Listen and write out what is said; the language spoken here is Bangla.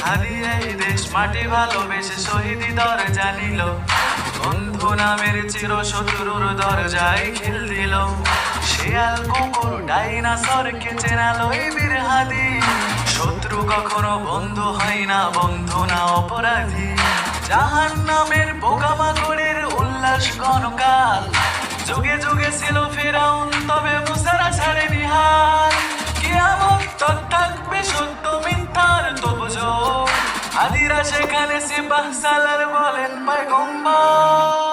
হারিয়ে এই দেশ মাটি ভালোবেসে শহীদি দরজা নিল। বন্ধু নামের চির শত্রুর দরজায় খিল দিল। শিয়াল কুকুর ডাইনাসরকে চেনালো এই বীর হাদি। শত্রু কখনো বন্ধু হয় না, বন্ধু না অপরাধী। জাহান্নামের পোকামাকড়ের উল্লাস গণকাল। যুগে যুগে ছিল ফেরাউন, তবে মুসারা ছাড়েনি হাল। কিয়ামত তক থাকবে সত্য মিথ্যার তবুজ। আদিরা সেখানে সিপাহ সালার বলেন পয়গম্বর।